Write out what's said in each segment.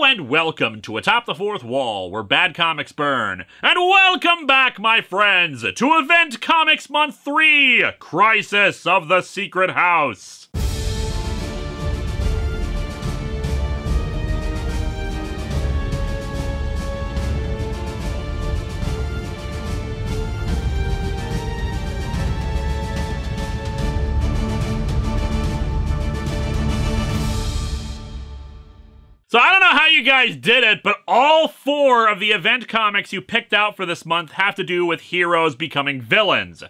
and welcome to Atop the Fourth Wall, where bad comics burn. And welcome back, my friends, to Event Comics Month 3, Crisis of the Secret House. So I don't know how you guys did it, but all 4 of the event comics you picked out for this month have to do with heroes becoming villains.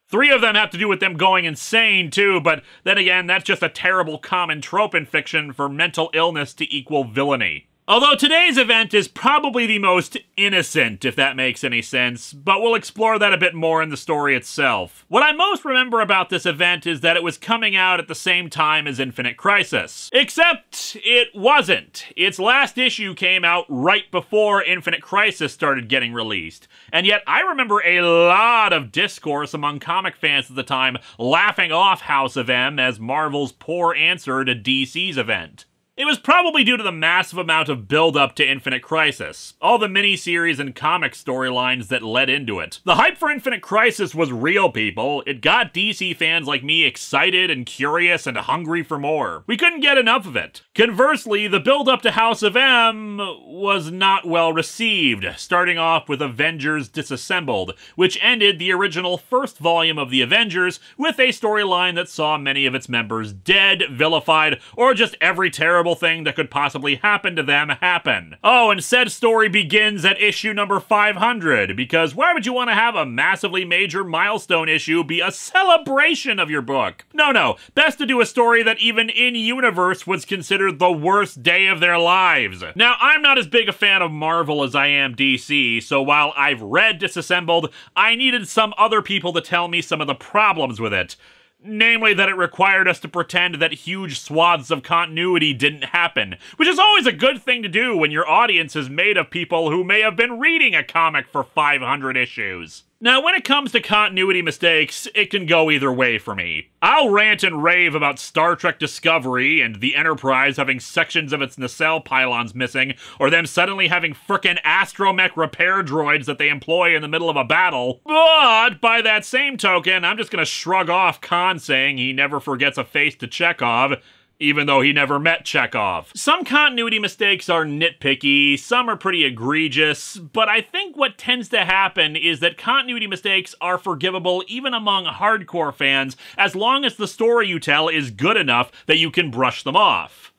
3 of them have to do with them going insane too, but then again, that's just a terrible common trope in fiction for mental illness to equal villainy. Although today's event is probably the most innocent, if that makes any sense, but we'll explore that a bit more in the story itself. What I most remember about this event is that it was coming out at the same time as Infinite Crisis. Except it wasn't. Its last issue came out right before Infinite Crisis started getting released. And yet I remember a lot of discourse among comic fans at the time laughing off House of M as Marvel's poor answer to DC's event. It was probably due to the massive amount of build-up to Infinite Crisis, all the miniseries and comic storylines that led into it. The hype for Infinite Crisis was real, people. It got DC fans like me excited and curious and hungry for more. We couldn't get enough of it. Conversely, the build-up to House of M was not well received, starting off with Avengers Disassembled, which ended the original first volume of the Avengers with a storyline that saw many of its members dead, vilified, or just every terrible thing that could possibly happen to them happen. Oh, and said story begins at issue number 500, because why would you want to have a massively major milestone issue be a celebration of your book? No, best to do a story that even in-universe was considered the worst day of their lives. Now, I'm not as big a fan of Marvel as I am DC, so while I've read Disassembled, I needed some other people to tell me some of the problems with it. Namely that it required us to pretend that huge swaths of continuity didn't happen, which is always a good thing to do when your audience is made of people who may have been reading a comic for 500 issues. Now, when it comes to continuity mistakes, it can go either way for me. I'll rant and rave about Star Trek Discovery and the Enterprise having sections of its nacelle pylons missing, or them suddenly having frickin' astromech repair droids that they employ in the middle of a battle. But, by that same token, I'm just gonna shrug off Khan saying he never forgets a face to Chekhov, even though he never met Chekhov. Some continuity mistakes are nitpicky, some are pretty egregious, but I think what tends to happen is that continuity mistakes are forgivable even among hardcore fans, as long as the story you tell is good enough that you can brush them off.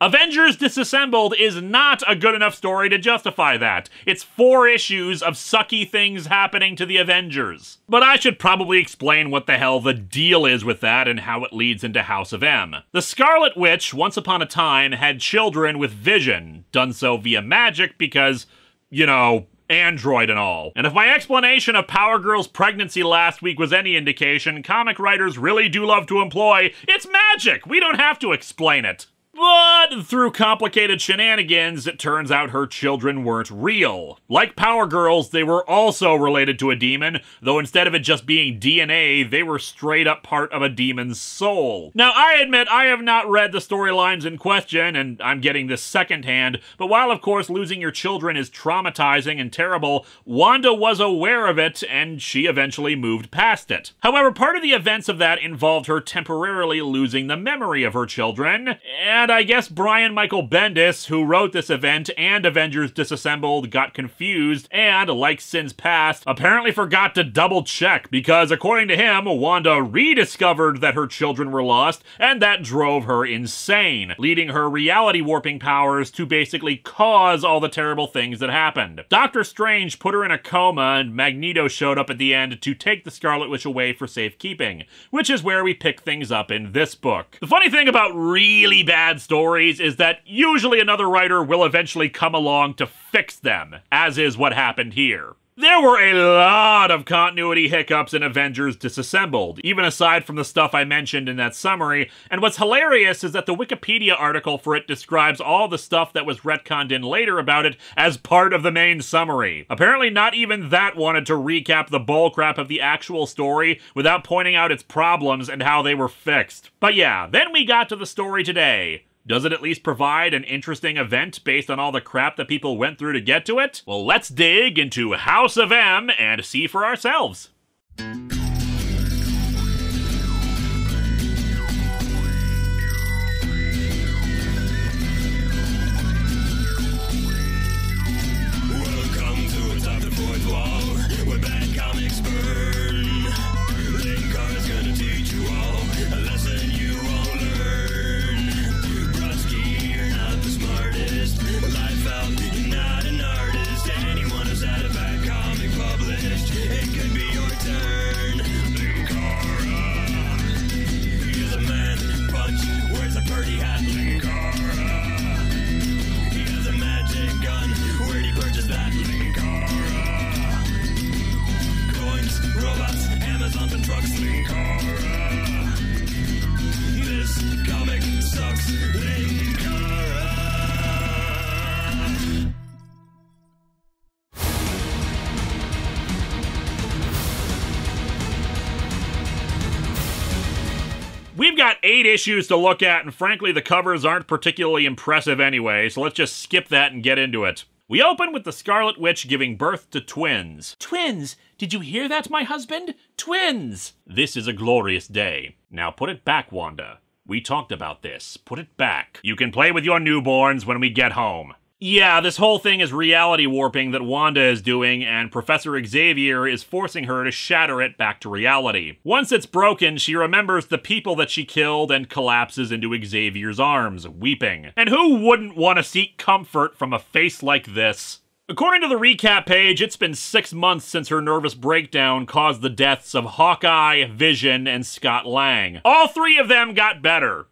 Avengers Disassembled is not a good enough story to justify that. It's 4 issues of sucky things happening to the Avengers. But I should probably explain what the hell the deal is with that and how it leads into House of M. The Scarlet Witch, once upon a time, had children with Vision, done so via magic because, you know, Android and all. And if my explanation of Power Girl's pregnancy last week was any indication, comic writers really do love to employ, it's magic! We don't have to explain it. But through complicated shenanigans, it turns out her children weren't real. Like Power Girls, they were also related to a demon, though instead of it just being DNA, they were straight up part of a demon's soul. Now, I admit I have not read the storylines in question, and I'm getting this secondhand, but while of course losing your children is traumatizing and terrible, Wanda was aware of it, and she eventually moved past it. However, part of the events of that involved her temporarily losing the memory of her children, and I guess Brian Michael Bendis, who wrote this event and Avengers Disassembled, got confused and, like Sins Past, apparently forgot to double check because, according to him, Wanda rediscovered that her children were lost, and that drove her insane, leading her reality warping powers to basically cause all the terrible things that happened. Doctor Strange put her in a coma, and Magneto showed up at the end to take the Scarlet Witch away for safekeeping, which is where we pick things up in this book. The funny thing about really bad stories is that usually another writer will eventually come along to fix them, as is what happened here. There were a lot of continuity hiccups in Avengers Disassembled, even aside from the stuff I mentioned in that summary, and what's hilarious is that the Wikipedia article for it describes all the stuff that was retconned in later about it as part of the main summary. Apparently not even that wanted to recap the bullcrap of the actual story without pointing out its problems and how they were fixed. But yeah, then we got to the story today. Does it at least provide an interesting event based on all the crap that people went through to get to it? Well, let's dig into House of M and see for ourselves. Welcome to Atop the Fourth Wall, where bad comics burn. Linkara's gonna teach you all a lesson you won't learn. Brodsky, you're not the smartest. Life out, you're not an artist. Anyone who's had a bad comic published, it could be your turn. Linkara, he's a man punch, wears a birdie hat. Linkara, he has a magic gun. Where'd he purchase that? Linkara, coins, robots, Amazon and trucks. Linkara, this comic sucks. Linkara. We've got 8 issues to look at, and frankly, the covers aren't particularly impressive anyway, so let's just skip that and get into it. We open with the Scarlet Witch giving birth to twins. Twins! Did you hear that, my husband? Twins! This is a glorious day. Now put it back, Wanda. We talked about this. Put it back. You can play with your newborns when we get home. Yeah, this whole thing is reality warping that Wanda is doing, and Professor Xavier is forcing her to shatter it back to reality. Once it's broken, she remembers the people that she killed and collapses into Xavier's arms, weeping. And who wouldn't want to seek comfort from a face like this? According to the recap page, it's been 6 months since her nervous breakdown caused the deaths of Hawkeye, Vision, and Scott Lang. All 3 of them got better.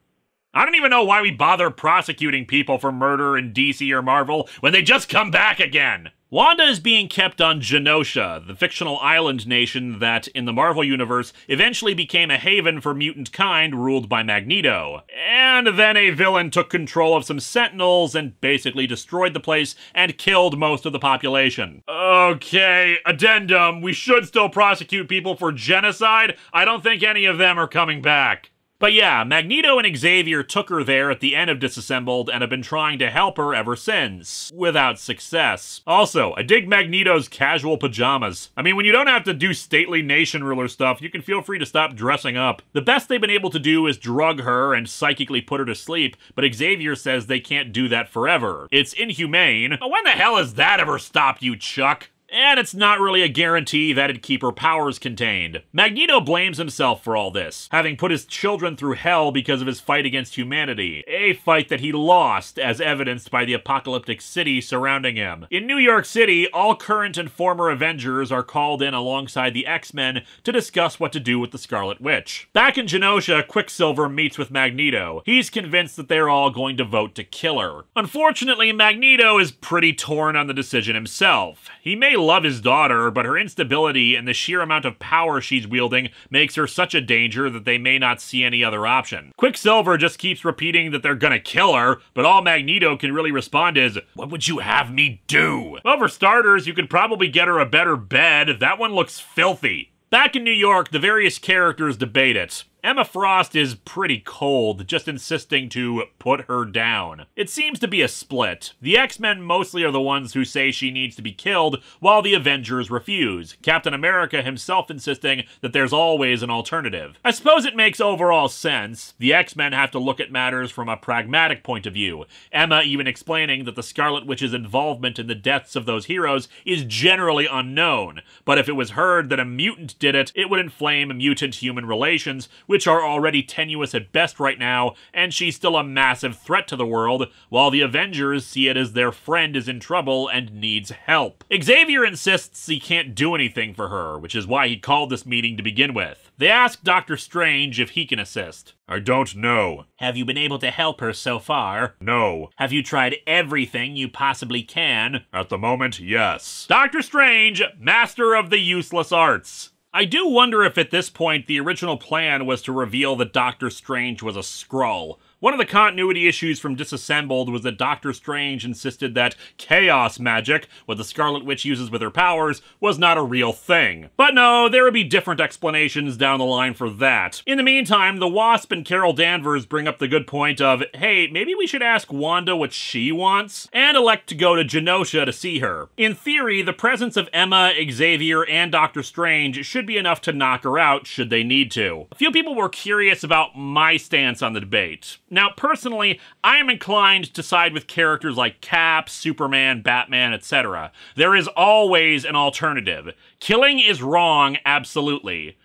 I don't even know why we bother prosecuting people for murder in DC or Marvel when they just come back again. Wanda is being kept on Genosha, the fictional island nation that, in the Marvel universe, eventually became a haven for mutant kind ruled by Magneto. And then a villain took control of some Sentinels and basically destroyed the place and killed most of the population. Okay, addendum, we should still prosecute people for genocide. I don't think any of them are coming back. But yeah, Magneto and Xavier took her there at the end of Disassembled and have been trying to help her ever since, without success. Also, I dig Magneto's casual pajamas. I mean, when you don't have to do stately nation ruler stuff, you can feel free to stop dressing up. The best they've been able to do is drug her and psychically put her to sleep, but Xavier says they can't do that forever. It's inhumane. But when the hell has that ever stopped you, Chuck? And it's not really a guarantee that it'd keep her powers contained. Magneto blames himself for all this, having put his children through hell because of his fight against humanity. A fight that he lost, as evidenced by the apocalyptic city surrounding him. In New York City, all current and former Avengers are called in alongside the X-Men to discuss what to do with the Scarlet Witch. Back in Genosha, Quicksilver meets with Magneto. He's convinced that they're all going to vote to kill her. Unfortunately, Magneto is pretty torn on the decision himself. He may love his daughter, but her instability and the sheer amount of power she's wielding makes her such a danger that they may not see any other option. Quicksilver just keeps repeating that they're gonna kill her, but all Magneto can really respond is, "What would you have me do?" Well, for starters, you could probably get her a better bed. That one looks filthy. Back in New York, the various characters debate it. Emma Frost is pretty cold, just insisting to put her down. It seems to be a split. The X-Men mostly are the ones who say she needs to be killed, while the Avengers refuse. Captain America himself insisting that there's always an alternative. I suppose it makes overall sense. The X-Men have to look at matters from a pragmatic point of view. Emma even explaining that the Scarlet Witch's involvement in the deaths of those heroes is generally unknown, but if it was heard that a mutant did it, it would inflame mutant-human relations, which are already tenuous at best right now, and she's still a massive threat to the world, while the Avengers see it as their friend is in trouble and needs help. Xavier insists he can't do anything for her, which is why he called this meeting to begin with. They ask Doctor Strange if he can assist. "I don't know." "Have you been able to help her so far?" "No." "Have you tried everything you possibly can?" "At the moment, yes." Doctor Strange, master of the useless arts. I do wonder if at this point the original plan was to reveal that Doctor Strange was a Skrull. One of the continuity issues from Disassembled was that Doctor Strange insisted that chaos magic, what the Scarlet Witch uses with her powers, was not a real thing. But no, there would be different explanations down the line for that. In the meantime, the Wasp and Carol Danvers bring up the good point of, hey, maybe we should ask Wanda what she wants, and elect to go to Genosha to see her. In theory, the presence of Emma, Xavier, and Doctor Strange should be enough to knock her out should they need to. A few people were curious about my stance on the debate. Now, personally, I am inclined to side with characters like Cap, Superman, Batman, etc. There is always an alternative. Killing is wrong, absolutely.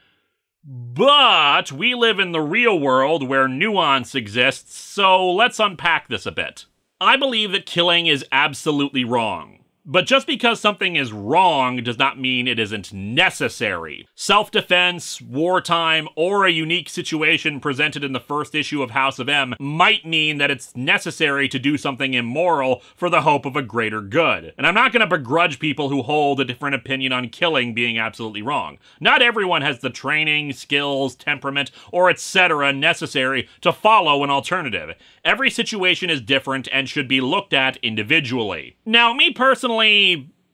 But we live in the real world where nuance exists, so let's unpack this a bit. I believe that killing is absolutely wrong. But just because something is wrong does not mean it isn't necessary. Self-defense, wartime, or a unique situation presented in the first issue of House of M might mean that it's necessary to do something immoral for the hope of a greater good. And I'm not going to begrudge people who hold a different opinion on killing being absolutely wrong. Not everyone has the training, skills, temperament, or etc. necessary to follow an alternative. Every situation is different and should be looked at individually. Now, me personally,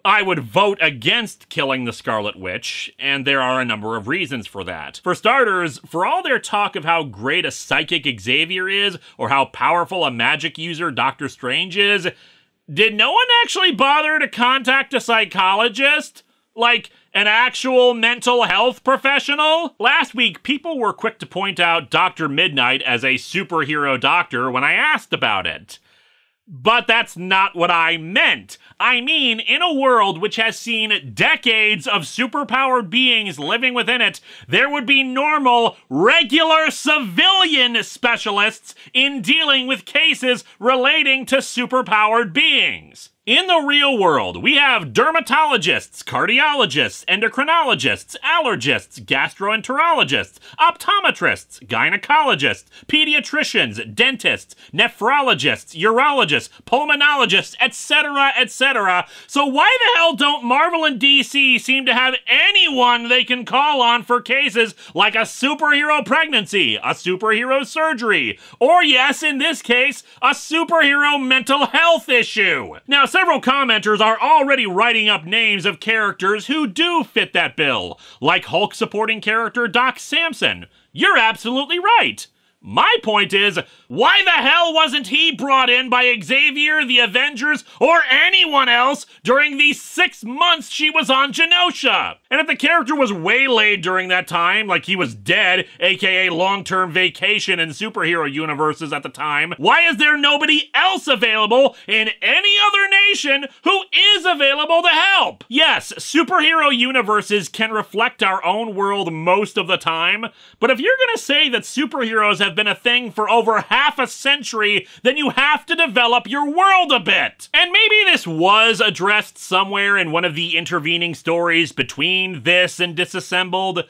I would vote against killing the Scarlet Witch, and there are a number of reasons for that. For starters, for all their talk of how great a psychic Xavier is, or how powerful a magic user Doctor Strange is, did no one actually bother to contact a psychologist? Like, an actual mental health professional? Last week, people were quick to point out Dr. Midnight as a superhero doctor when I asked about it. But that's not what I meant. I mean, in a world which has seen decades of superpowered beings living within it, there would be normal, regular civilian specialists in dealing with cases relating to superpowered beings. In the real world, we have dermatologists, cardiologists, endocrinologists, allergists, gastroenterologists, optometrists, gynecologists, pediatricians, dentists, nephrologists, urologists, pulmonologists, etc., etc. So why the hell don't Marvel and DC seem to have anyone they can call on for cases like a superhero pregnancy, a superhero surgery, or yes, in this case, a superhero mental health issue? Now, several commenters are already writing up names of characters who do fit that bill, like Hulk supporting character Doc Samson. You're absolutely right. My point is, why the hell wasn't he brought in by Xavier, the Avengers, or anyone else during the 6 months she was on Genosha? And if the character was waylaid during that time, like he was dead, aka long-term vacation in superhero universes at the time, why is there nobody else available in any other nation who is available to help? Yes, superhero universes can reflect our own world most of the time, but if you're gonna say that superheroes have been a thing for over half a century, then you have to develop your world a bit. And maybe this was addressed somewhere in one of the intervening stories between this and Disassembled,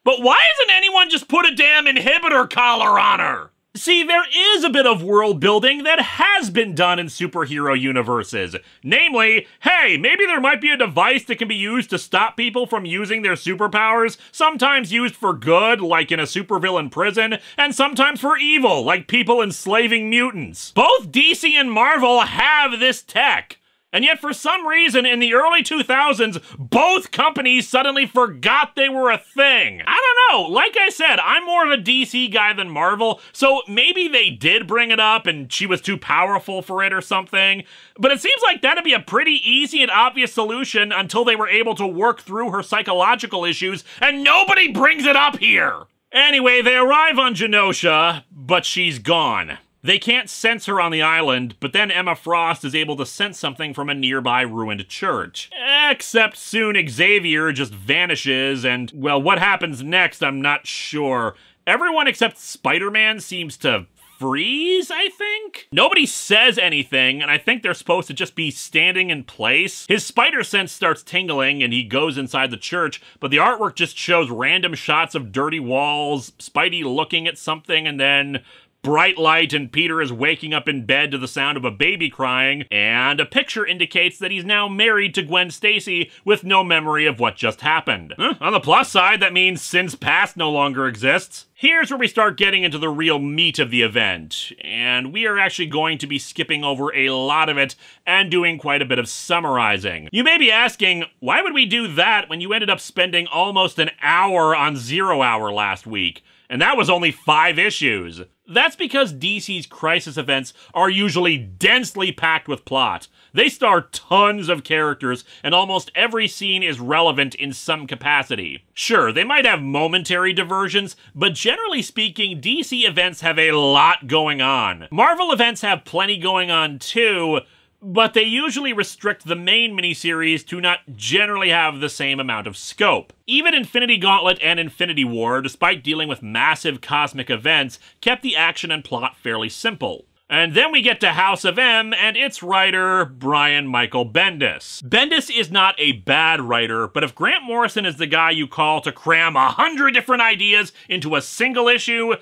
but why hasn't anyone just put a damn inhibitor collar on her? See, there is a bit of world building that has been done in superhero universes. Namely, hey, maybe there might be a device that can be used to stop people from using their superpowers, sometimes used for good, like in a supervillain prison, and sometimes for evil, like people enslaving mutants. Both DC and Marvel have this tech. And yet, for some reason, in the early 2000s, both companies suddenly forgot they were a thing. I don't know. Like I said, I'm more of a DC guy than Marvel, so maybe they did bring it up and she was too powerful for it or something. But it seems like that'd be a pretty easy and obvious solution until they were able to work through her psychological issues, and nobody brings it up here. Anyway, they arrive on Genosha, but she's gone. They can't sense her on the island, but then Emma Frost is able to sense something from a nearby ruined church. Except soon Xavier just vanishes, and, well, what happens next, I'm not sure. Everyone except Spider-Man seems to freeze, I think? Nobody says anything, and I think they're supposed to just be standing in place. His spider sense starts tingling, and he goes inside the church, but the artwork just shows random shots of dirty walls, Spidey looking at something, and then bright light and Peter is waking up in bed to the sound of a baby crying, and a picture indicates that he's now married to Gwen Stacy with no memory of what just happened. On the plus side, that means Sin's past no longer exists. Here's where we start getting into the real meat of the event, and we are actually going to be skipping over a lot of it and doing quite a bit of summarizing. You may be asking, why would we do that when you ended up spending almost an hour on Zero Hour last week? And that was only 5 issues. That's because DC's crisis events are usually densely packed with plot. They star tons of characters, and almost every scene is relevant in some capacity. Sure, they might have momentary diversions, but generally speaking, DC events have a lot going on. Marvel events have plenty going on too, but they usually restrict the main miniseries to not generally have the same amount of scope. Even Infinity Gauntlet and Infinity War, despite dealing with massive cosmic events, kept the action and plot fairly simple. And then we get to House of M and its writer, Brian Michael Bendis. Bendis is not a bad writer, but if Grant Morrison is the guy you call to cram 100 different ideas into a single issue,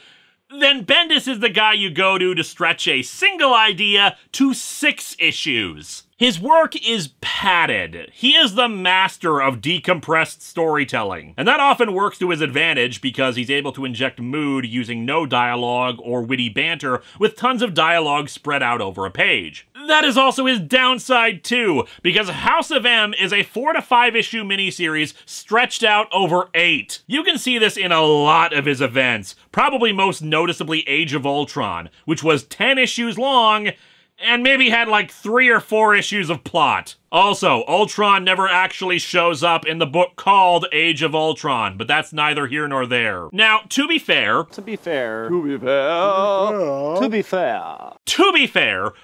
then Bendis is the guy you go to stretch a single idea to 6 issues. His work is padded. He is the master of decompressed storytelling, and that often works to his advantage because he's able to inject mood using no dialogue or witty banter with tons of dialogue spread out over a page. That is also his downside too, because House of M is a 4 to 5 issue miniseries stretched out over 8. You can see this in a lot of his events, probably most noticeably Age of Ultron, which was 10 issues long, and maybe had like 3 or 4 issues of plot. Also, Ultron never actually shows up in the book called Age of Ultron, but that's neither here nor there. Now, to be fair,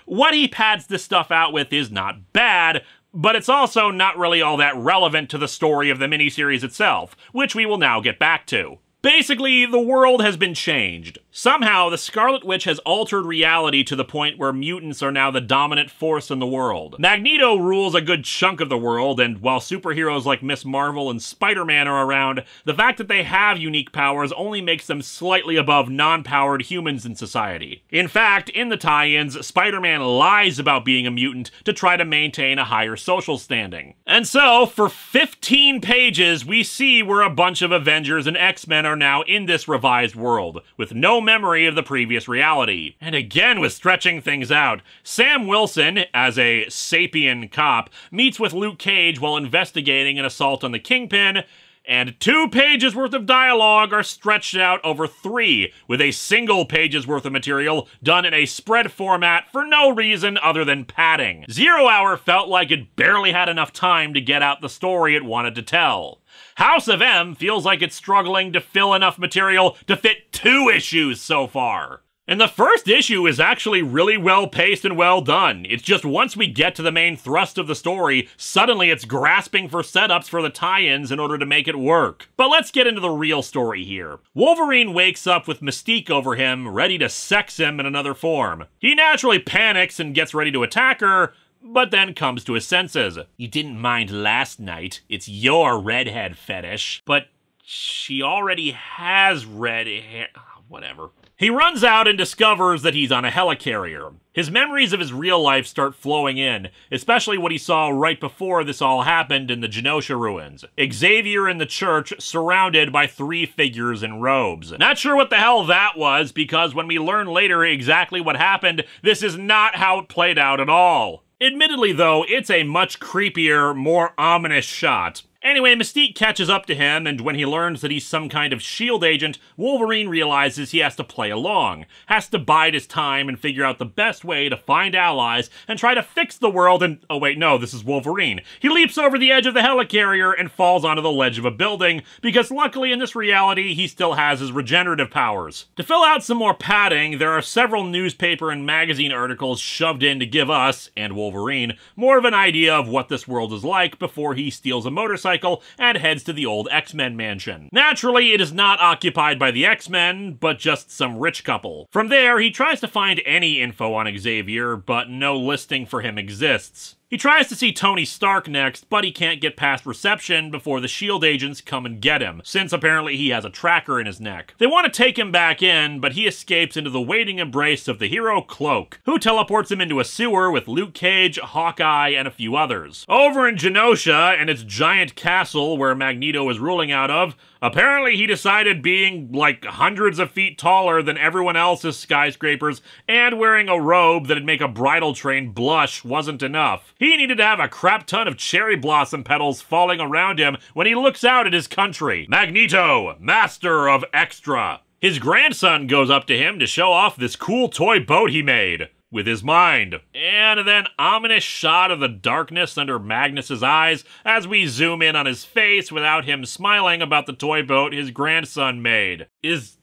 what he pads this stuff out with is not bad, but it's also not really all that relevant to the story of the miniseries itself, which we will now get back to. Basically, the world has been changed. Somehow, the Scarlet Witch has altered reality to the point where mutants are now the dominant force in the world. Magneto rules a good chunk of the world, and while superheroes like Miss Marvel and Spider-Man are around, the fact that they have unique powers only makes them slightly above non-powered humans in society. In fact, in the tie-ins, Spider-Man lies about being a mutant to try to maintain a higher social standing. And so, for 15 pages, we see where a bunch of Avengers and X-Men are now in this revised world, with no memory of the previous reality. And again with stretching things out, Sam Wilson, as a sapien cop, meets with Luke Cage while investigating an assault on the Kingpin, and 2 pages worth of dialogue are stretched out over 3, with a single page's worth of material done in a spread format for no reason other than padding. Zero Hour felt like it barely had enough time to get out the story it wanted to tell. House of M feels like it's struggling to fill enough material to fit 2 issues so far. And the first issue is actually really well paced and well done. It's just once we get to the main thrust of the story, suddenly it's grasping for setups for the tie-ins in order to make it work. But let's get into the real story here. Wolverine wakes up with Mystique over him, ready to sex him in another form. He naturally panics and gets ready to attack her, but then comes to his senses. You didn't mind last night. It's your redhead fetish. But she already has red hair. Whatever. He runs out and discovers that he's on a helicarrier. His memories of his real life start flowing in, especially what he saw right before this all happened in the Genosha ruins. Xavier in the church, surrounded by 3 figures in robes. Not sure what the hell that was, because when we learn later exactly what happened, this is not how it played out at all. Admittedly though, it's a much creepier, more ominous shot. Anyway, Mystique catches up to him, and when he learns that he's some kind of S.H.I.E.L.D. agent, Wolverine realizes he has to play along, has to bide his time and figure out the best way to find allies and try to fix the world and— oh wait, no, this is Wolverine. He leaps over the edge of the helicarrier and falls onto the ledge of a building, because luckily in this reality, he still has his regenerative powers. To fill out some more padding, there are several newspaper and magazine articles shoved in to give us, and Wolverine, more of an idea of what this world is like before he steals a motorcycle and heads to the old X-Men mansion. Naturally, it is not occupied by the X-Men, but just some rich couple. From there, he tries to find any info on Xavier, but no listing for him exists. He tries to see Tony Stark next, but he can't get past reception before the S.H.I.E.L.D. agents come and get him, since apparently he has a tracker in his neck. They want to take him back in, but he escapes into the waiting embrace of the hero Cloak, who teleports him into a sewer with Luke Cage, Hawkeye, and a few others. Over in Genosha, and its giant castle where Magneto is ruling out of, apparently he decided being like hundreds of feet taller than everyone else's skyscrapers and wearing a robe that'd make a bridal train blush wasn't enough. He needed to have a crap ton of cherry blossom petals falling around him when he looks out at his country. Magneto, master of extra. His grandson goes up to him to show off this cool toy boat he made. With his mind. And then ominous shot of the darkness under Magnus's eyes as we zoom in on his face without him smiling about the toy boat his grandson made. Is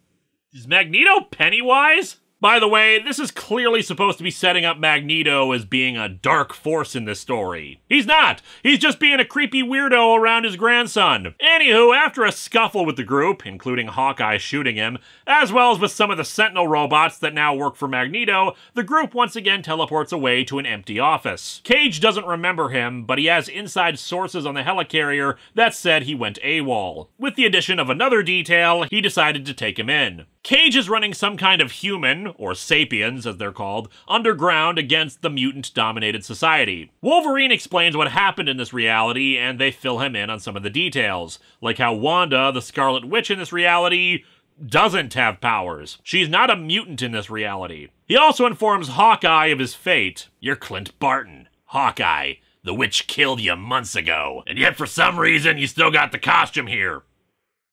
Magneto Pennywise? By the way, this is clearly supposed to be setting up Magneto as being a dark force in this story. He's not! He's just being a creepy weirdo around his grandson. Anywho, after a scuffle with the group, including Hawkeye shooting him, as well as with some of the Sentinel robots that now work for Magneto, the group once again teleports away to an empty office. Cage doesn't remember him, but he has inside sources on the helicarrier that said he went AWOL. With the addition of another detail, he decided to take him in. Cage is running some kind of human, or sapiens as they're called, underground against the mutant-dominated society. Wolverine explains what happened in this reality, and they fill him in on some of the details, like how Wanda, the Scarlet Witch in this reality, doesn't have powers. She's not a mutant in this reality. He also informs Hawkeye of his fate. You're Clint Barton. Hawkeye. The witch killed you months ago, and yet for some reason you still got the costume here.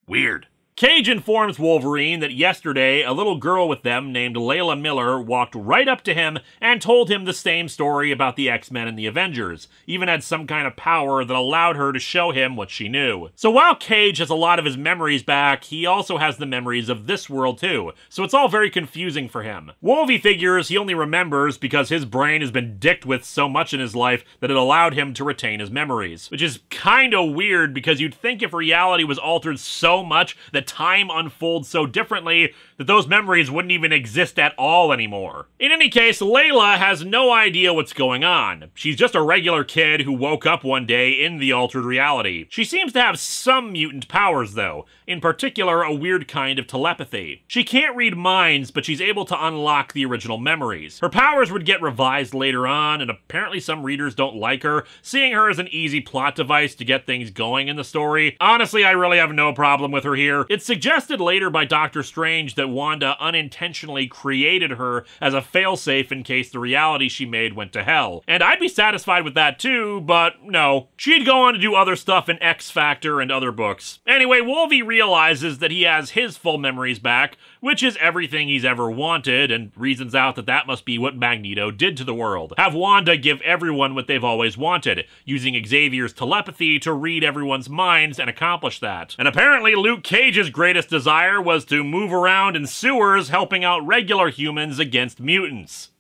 Weird. Cage informs Wolverine that yesterday a little girl with them named Layla Miller walked right up to him and told him the same story about the X-Men and the Avengers, even had some kind of power that allowed her to show him what she knew. So while Cage has a lot of his memories back, he also has the memories of this world too, so it's all very confusing for him. Wolvie figures he only remembers because his brain has been dicked with so much in his life that it allowed him to retain his memories, which is kinda weird because you'd think if reality was altered so much that time unfolds so differently that those memories wouldn't even exist at all anymore. In any case, Layla has no idea what's going on. She's just a regular kid who woke up one day in the altered reality. She seems to have some mutant powers though, in particular a weird kind of telepathy. She can't read minds, but she's able to unlock the original memories. Her powers would get revised later on, and apparently some readers don't like her, seeing her as an easy plot device to get things going in the story. Honestly, I really have no problem with her here. It's suggested later by Doctor Strange that Wanda unintentionally created her as a failsafe in case the reality she made went to hell. And I'd be satisfied with that too, but no. She'd go on to do other stuff in X-Factor and other books. Anyway, Wolvie realizes that he has his full memories back, which is everything he's ever wanted, and reasons out that that must be what Magneto did to the world. Have Wanda give everyone what they've always wanted, using Xavier's telepathy to read everyone's minds and accomplish that. And apparently Luke Cage's greatest desire was to move around in sewers helping out regular humans against mutants.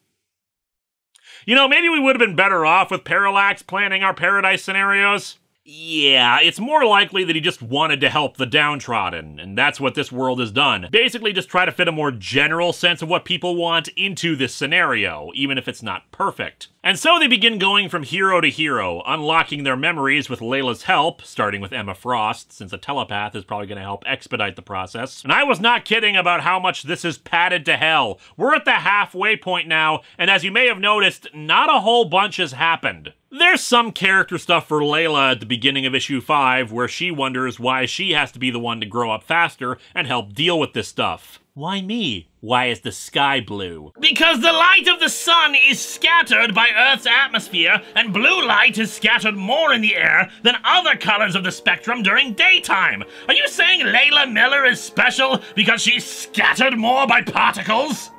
You know, maybe we would have been better off with Parallax planning our paradise scenarios. Yeah, it's more likely that he just wanted to help the downtrodden, and that's what this world has done. Basically just try to fit a more general sense of what people want into this scenario, even if it's not perfect. And so they begin going from hero to hero, unlocking their memories with Layla's help, starting with Emma Frost, since a telepath is probably going to help expedite the process. And I was not kidding about how much this is padded to hell. We're at the halfway point now, and as you may have noticed, not a whole bunch has happened. There's some character stuff for Layla at the beginning of issue 5 where she wonders why she has to be the one to grow up faster and help deal with this stuff. Why me? Why is the sky blue? Because the light of the sun is scattered by Earth's atmosphere, and blue light is scattered more in the air than other colors of the spectrum during daytime. Are you saying Layla Miller is special because she's scattered more by particles?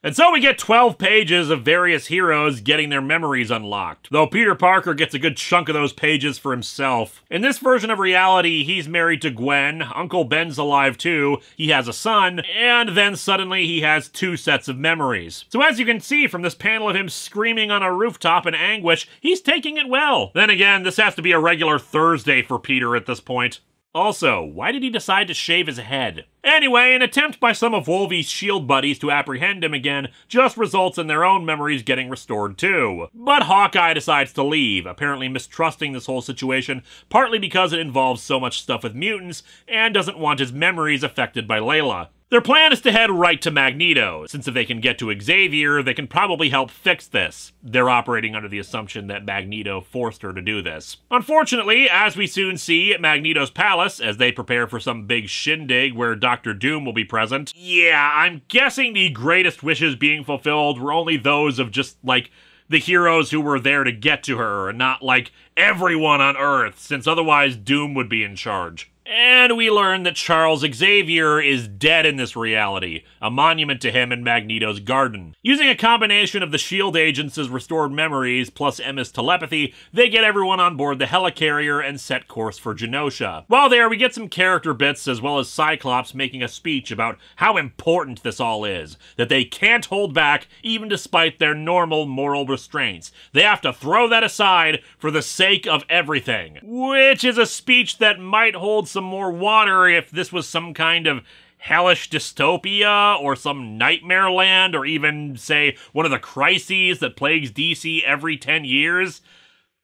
And so we get 12 pages of various heroes getting their memories unlocked, though Peter Parker gets a good chunk of those pages for himself. In this version of reality, he's married to Gwen, Uncle Ben's alive too, he has a son, and then suddenly he has 2 sets of memories. So as you can see from this panel of him screaming on a rooftop in anguish, he's taking it well. Then again, this has to be a regular Thursday for Peter at this point. Also, why did he decide to shave his head? Anyway, an attempt by some of Wolvie's S.H.I.E.L.D. buddies to apprehend him again just results in their own memories getting restored too. But Hawkeye decides to leave, apparently mistrusting this whole situation, partly because it involves so much stuff with mutants, and doesn't want his memories affected by Layla. Their plan is to head right to Magneto, since if they can get to Xavier, they can probably help fix this. They're operating under the assumption that Magneto forced her to do this. Unfortunately, as we soon see at Magneto's palace, as they prepare for some big shindig where Dr. Doom will be present, yeah, I'm guessing the greatest wishes being fulfilled were only those of just, like, the heroes who were there to get to her, and not, like, everyone on Earth, since otherwise Doom would be in charge. And we learn that Charles Xavier is dead in this reality, a monument to him in Magneto's garden. Using a combination of the S.H.I.E.L.D. agents' restored memories plus Emma's telepathy, they get everyone on board the helicarrier and set course for Genosha. While there, we get some character bits as well as Cyclops making a speech about how important this all is, that they can't hold back even despite their normal moral restraints. They have to throw that aside for the sake of everything. Which is a speech that might hold some more water if this was some kind of hellish dystopia or some nightmare land or even, say, one of the crises that plagues DC every 10 years.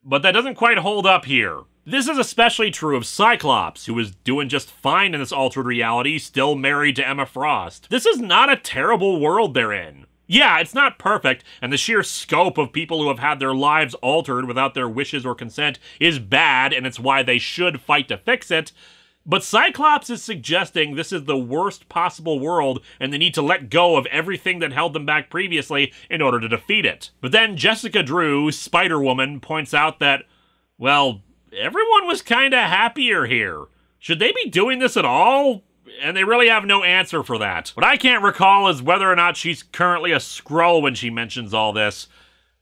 But that doesn't quite hold up here. This is especially true of Cyclops, who is doing just fine in this altered reality, still married to Emma Frost. This is not a terrible world they're in. Yeah, it's not perfect, and the sheer scope of people who have had their lives altered without their wishes or consent is bad, and it's why they should fight to fix it. But Cyclops is suggesting this is the worst possible world, and they need to let go of everything that held them back previously in order to defeat it. But then Jessica Drew, Spider-Woman, points out that, well, everyone was kinda happier here. Should they be doing this at all? And they really have no answer for that. What I can't recall is whether or not she's currently a Skrull when she mentions all this.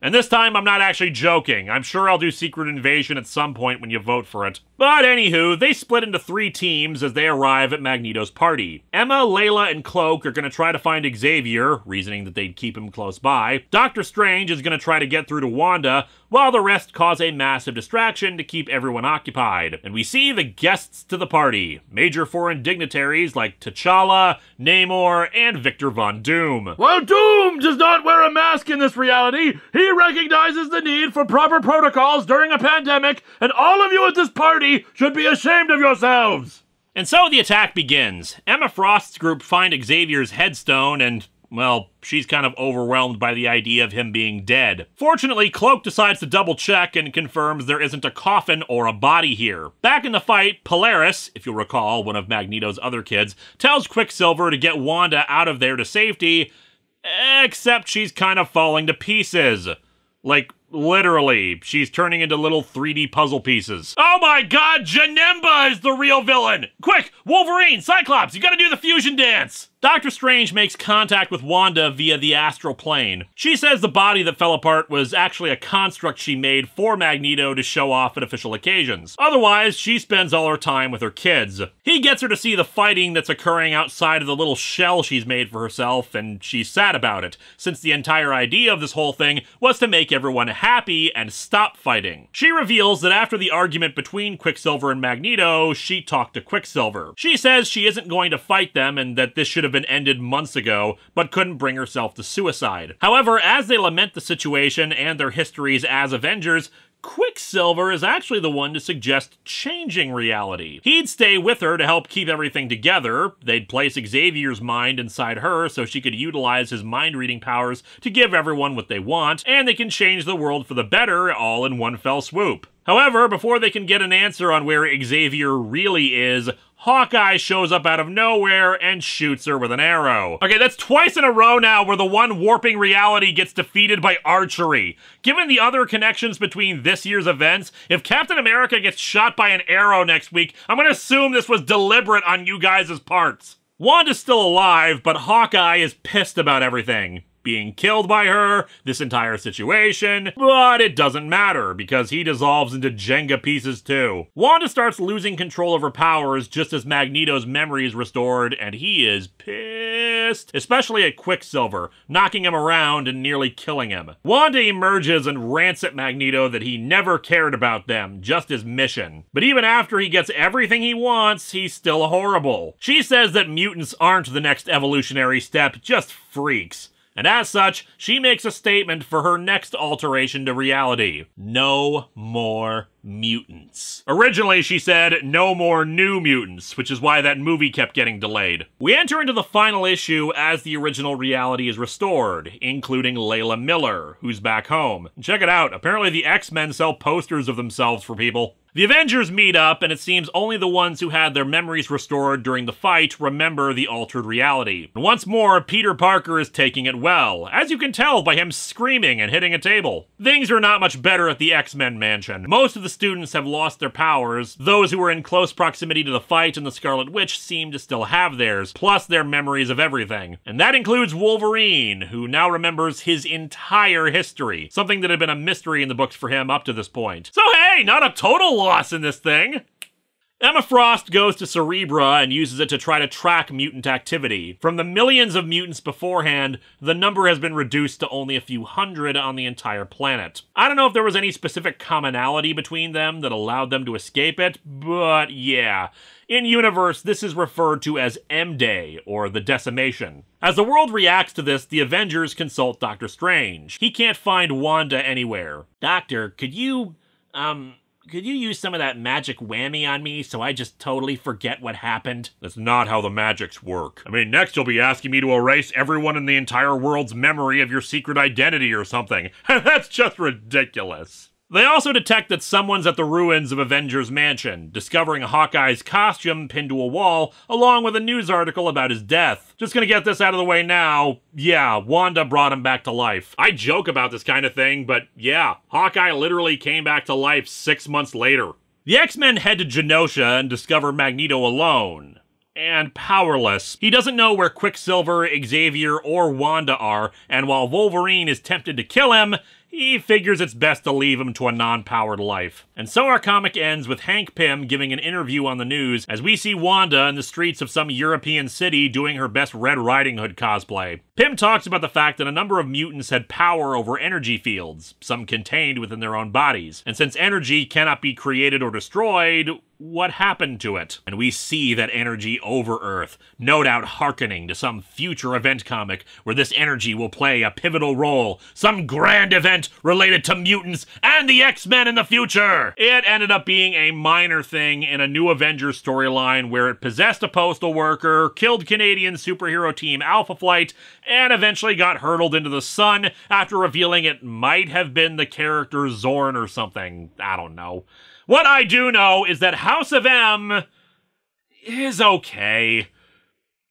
And this time, I'm not actually joking. I'm sure I'll do Secret Invasion at some point when you vote for it. But anywho, they split into 3 teams as they arrive at Magneto's party. Emma, Layla, and Cloak are going to try to find Xavier, reasoning that they'd keep him close by. Doctor Strange is going to try to get through to Wanda, while the rest cause a massive distraction to keep everyone occupied. And we see the guests to the party. Major foreign dignitaries like T'Challa, Namor, and Victor Von Doom. While Doom does not wear a mask in this reality, he recognizes the need for proper protocols during a pandemic, and all of you at this party should be ashamed of yourselves! And so the attack begins. Emma Frost's group find Xavier's headstone and, well, she's kind of overwhelmed by the idea of him being dead. Fortunately, Cloak decides to double check and confirms there isn't a coffin or a body here. Back in the fight, Polaris, if you'll recall, one of Magneto's other kids, tells Quicksilver to get Wanda out of there to safety, except she's kind of falling to pieces. Like, literally, she's turning into little 3D puzzle pieces. Oh my god, Janemba is the real villain! Quick, Wolverine, Cyclops, you gotta do the fusion dance! Doctor Strange makes contact with Wanda via the astral plane. She says the body that fell apart was actually a construct she made for Magneto to show off at official occasions. Otherwise, she spends all her time with her kids. He gets her to see the fighting that's occurring outside of the little shell she's made for herself, and she's sad about it, since the entire idea of this whole thing was to make everyone happy and stop fighting. She reveals that after the argument between Quicksilver and Magneto, she talked to Quicksilver. She says she isn't going to fight them and that this should have been ended months ago, but couldn't bring herself to suicide. However, as they lament the situation and their histories as Avengers, Quicksilver is actually the one to suggest changing reality. He'd stay with her to help keep everything together. They'd place Xavier's mind inside her so she could utilize his mind-reading powers to give everyone what they want, and they can change the world for the better all in one fell swoop. However, before they can get an answer on where Xavier really is, Hawkeye shows up out of nowhere and shoots her with an arrow. Okay, that's twice in a row now where the one warping reality gets defeated by archery. Given the other connections between this year's events, if Captain America gets shot by an arrow next week, I'm gonna assume this was deliberate on you guys' parts. Wanda's still alive, but Hawkeye is pissed about everything. Being killed by her, this entire situation, but it doesn't matter because he dissolves into Jenga pieces too. Wanda starts losing control of her powers just as Magneto's memory is restored, and he is pissed pissed, especially at Quicksilver, knocking him around and nearly killing him. Wanda emerges and rants at Magneto that he never cared about them, just his mission. But even after he gets everything he wants, he's still horrible. She says that mutants aren't the next evolutionary step, just freaks. And as such, she makes a statement for her next alteration to reality. No more mutants. Originally, she said, no more new mutants, which is why that movie kept getting delayed. We enter into the final issue as the original reality is restored, including Layla Miller, who's back home. And check it out, apparently the X-Men sell posters of themselves for people. The Avengers meet up, and it seems only the ones who had their memories restored during the fight remember the altered reality. And once more, Peter Parker is taking it well, as you can tell by him screaming and hitting a table. Things are not much better at the X-Men mansion. Most of the students have lost their powers. Those who were in close proximity to the fight and the Scarlet Witch seem to still have theirs, plus their memories of everything. And that includes Wolverine, who now remembers his entire history, something that had been a mystery in the books for him up to this point. So hey, not a total loss in this thing. Emma Frost goes to Cerebra and uses it to try to track mutant activity. From the millions of mutants beforehand, the number has been reduced to only a few hundred on the entire planet. I don't know if there was any specific commonality between them that allowed them to escape it, but yeah. In-universe, this is referred to as M-Day, or the Decimation. As the world reacts to this, the Avengers consult Doctor Strange. He can't find Wanda anywhere. Doctor, could you use some of that magic whammy on me so I just totally forget what happened? That's not how the magics work. I mean, next you'll be asking me to erase everyone in the entire world's memory of your secret identity or something. That's just ridiculous. They also detect that someone's at the ruins of Avengers Mansion, discovering Hawkeye's costume pinned to a wall, along with a news article about his death. Just gonna get this out of the way now. Yeah, Wanda brought him back to life. I joke about this kind of thing, but yeah, Hawkeye literally came back to life 6 months later. The X-Men head to Genosha and discover Magneto alone. And powerless. He doesn't know where Quicksilver, Xavier, or Wanda are, and while Wolverine is tempted to kill him, he figures it's best to leave him to a non-powered life. And so our comic ends with Hank Pym giving an interview on the news as we see Wanda in the streets of some European city doing her best Red Riding Hood cosplay. Pym talks about the fact that a number of mutants had power over energy fields, some contained within their own bodies. And since energy cannot be created or destroyed, what happened to it? And we see that energy over Earth, no doubt hearkening to some future event comic where this energy will play a pivotal role, some grand event related to mutants and the X-Men in the future. It ended up being a minor thing in a new Avengers storyline where it possessed a postal worker, killed Canadian superhero team Alpha Flight, and eventually got hurtled into the sun after revealing it might have been the character Zorn or something. I don't know. What I do know is that House of M is okay.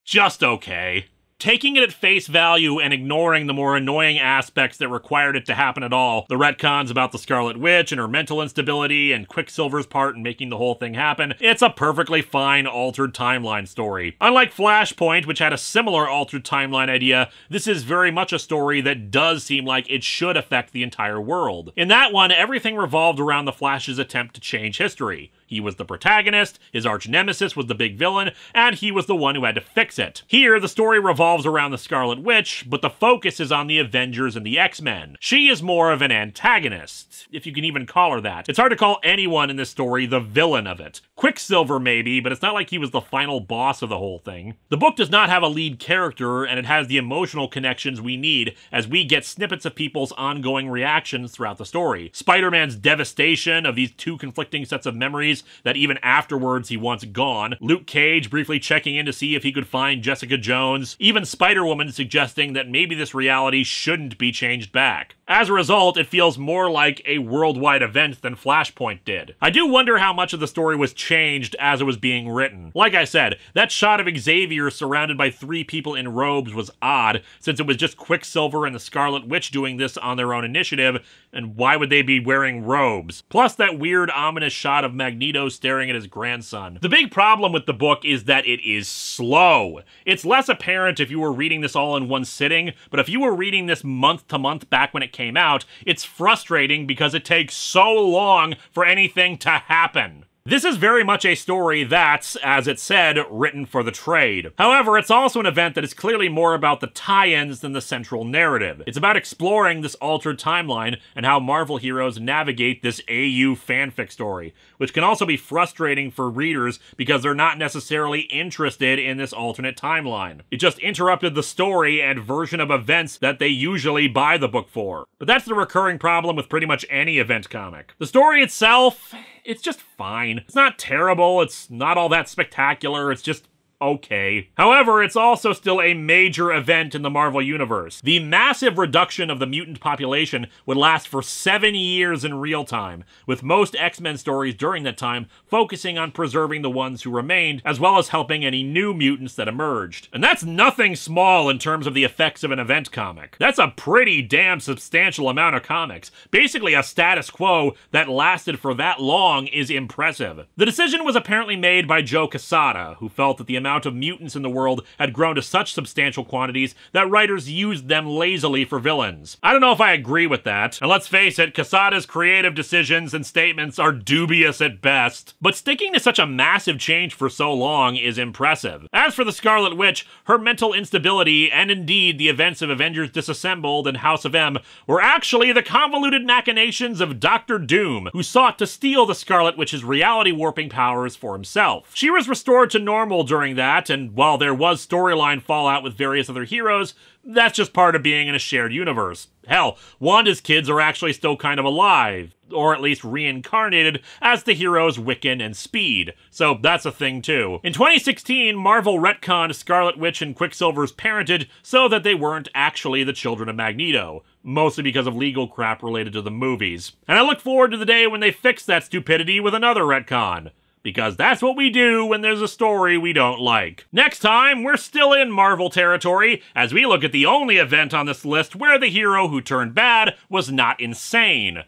Just okay. Taking it at face value and ignoring the more annoying aspects that required it to happen at all, the retcons about the Scarlet Witch and her mental instability and Quicksilver's part in making the whole thing happen, it's a perfectly fine altered timeline story. Unlike Flashpoint, which had a similar altered timeline idea, this is very much a story that does seem like it should affect the entire world. In that one, everything revolved around the Flash's attempt to change history. He was the protagonist, his arch-nemesis was the big villain, and he was the one who had to fix it. Here, the story revolves around the Scarlet Witch, but the focus is on the Avengers and the X-Men. She is more of an antagonist, if you can even call her that. It's hard to call anyone in this story the villain of it. Quicksilver maybe, but it's not like he was the final boss of the whole thing. The book does not have a lead character, and it has the emotional connections we need as we get snippets of people's ongoing reactions throughout the story. Spider-Man's devastation of these two conflicting sets of memories that even afterwards he wants gone. Luke Cage briefly checking in to see if he could find Jessica Jones. Even Spider-Woman suggesting that maybe this reality shouldn't be changed back. As a result, it feels more like a worldwide event than Flashpoint did. I do wonder how much of the story was changed as it was being written. Like I said, that shot of Xavier surrounded by 3 people in robes was odd, since it was just Quicksilver and the Scarlet Witch doing this on their own initiative, and why would they be wearing robes? Plus that weird ominous shot of Magneto staring at his grandson. The big problem with the book is that it is slow. It's less apparent if you were reading this all in one sitting, but if you were reading this month to month back when it came out, it's frustrating because it takes so long for anything to happen. This is very much a story that's, as it said, written for the trade. However, it's also an event that is clearly more about the tie-ins than the central narrative. It's about exploring this altered timeline and how Marvel heroes navigate this AU fanfic story, which can also be frustrating for readers because they're not necessarily interested in this alternate timeline. It just interrupted the story and version of events that they usually buy the book for. But that's the recurring problem with pretty much any event comic. The story itself, it's just fine. It's not terrible, it's not all that spectacular, it's just okay. However, it's also still a major event in the Marvel Universe. The massive reduction of the mutant population would last for 7 years in real time, with most X-Men stories during that time focusing on preserving the ones who remained, as well as helping any new mutants that emerged. And that's nothing small in terms of the effects of an event comic. That's a pretty damn substantial amount of comics. Basically, a status quo that lasted for that long is impressive. The decision was apparently made by Joe Quesada, who felt that the amount of mutants in the world had grown to such substantial quantities that writers used them lazily for villains. I don't know if I agree with that, and let's face it, Quesada's creative decisions and statements are dubious at best, but sticking to such a massive change for so long is impressive. As for the Scarlet Witch, her mental instability, and indeed the events of Avengers Disassembled and House of M, were actually the convoluted machinations of Dr. Doom, who sought to steal the Scarlet Witch's reality warping powers for himself. She was restored to normal during that, and while there was storyline fallout with various other heroes, that's just part of being in a shared universe. Hell, Wanda's kids are actually still kind of alive, or at least reincarnated as the heroes Wiccan and Speed, so that's a thing too. In 2016, Marvel retconned Scarlet Witch and Quicksilver's parentage so that they weren't actually the children of Magneto, mostly because of legal crap related to the movies. And I look forward to the day when they fix that stupidity with another retcon. Because that's what we do when there's a story we don't like. Next time, we're still in Marvel territory, as we look at the only event on this list where the hero who turned bad was not insane.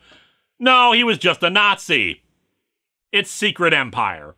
No, he was just a Nazi. It's Secret Empire.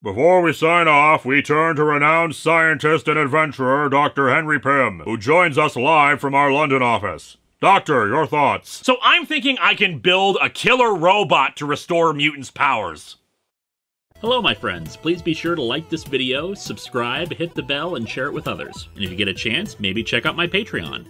Before we sign off, we turn to renowned scientist and adventurer Dr. Henry Pym, who joins us live from our London office. Doctor, your thoughts? So I'm thinking I can build a killer robot to restore mutants' powers. Hello my friends, please be sure to like this video, subscribe, hit the bell, and share it with others. And if you get a chance, maybe check out my Patreon.